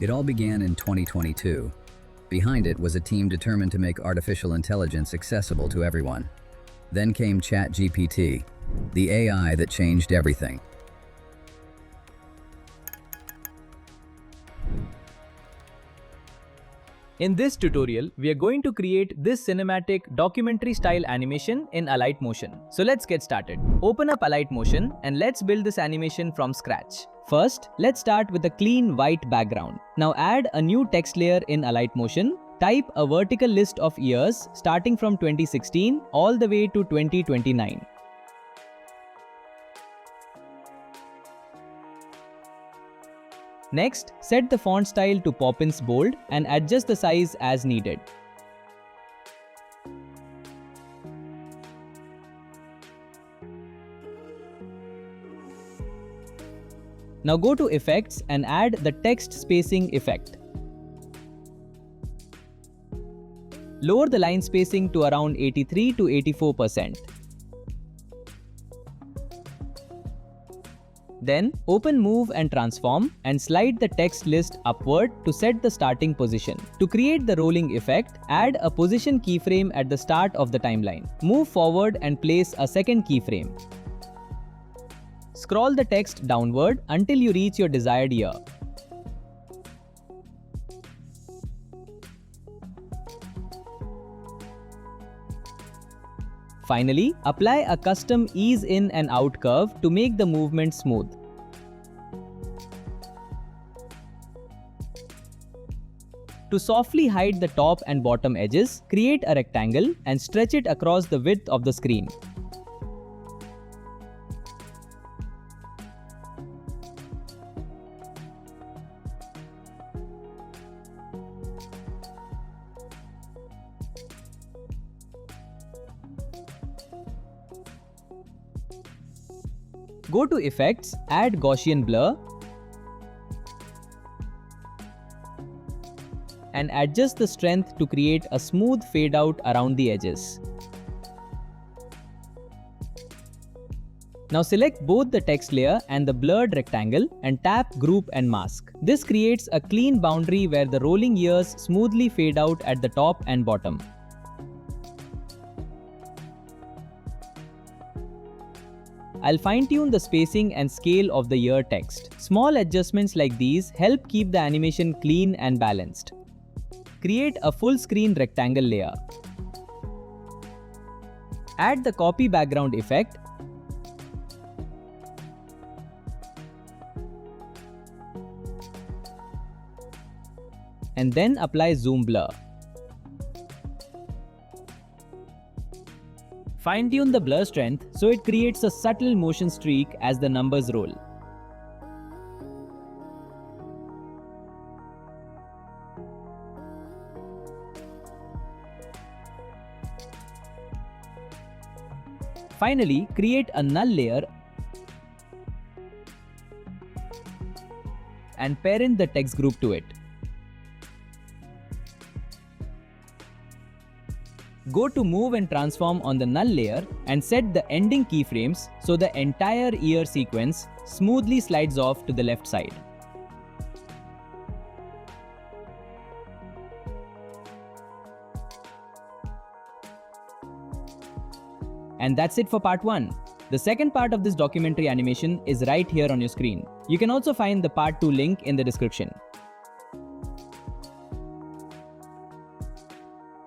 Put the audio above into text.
It all began in 2022. Behind it was a team determined to make artificial intelligence accessible to everyone. Then came ChatGPT, the AI that changed everything. In this tutorial, we are going to create this cinematic documentary style animation in Alight Motion. So let's get started. Open up Alight Motion and let's build this animation from scratch. First, let's start with a clean white background. Now add a new text layer in Alight Motion. Type a vertical list of years starting from 2016 all the way to 2029. Next, set the font style to Poppins Bold and adjust the size as needed. Now go to Effects and add the text spacing effect. Lower the line spacing to around 83 to 84%. Then, open Move and Transform and slide the text list upward to set the starting position. To create the rolling effect, add a position keyframe at the start of the timeline. Move forward and place a second keyframe. Scroll the text downward until you reach your desired year. Finally, apply a custom ease in and out curve to make the movement smooth. To softly hide the top and bottom edges, create a rectangle and stretch it across the width of the screen. Go to Effects, add Gaussian Blur and adjust the strength to create a smooth fade out around the edges. Now select both the text layer and the blurred rectangle and tap Group and Mask. This creates a clean boundary where the rolling years smoothly fade out at the top and bottom. I'll fine-tune the spacing and scale of the year text. Small adjustments like these help keep the animation clean and balanced. Create a full-screen rectangle layer. Add the copy background effect and then apply zoom blur. Fine-tune the blur strength so it creates a subtle motion streak as the numbers roll. Finally, create a null layer and parent the text group to it. Go to Move and Transform on the null layer and set the ending keyframes so the entire year sequence smoothly slides off to the left side. And that's it for part 1. The second part of this documentary animation is right here on your screen. You can also find the part 2 link in the description.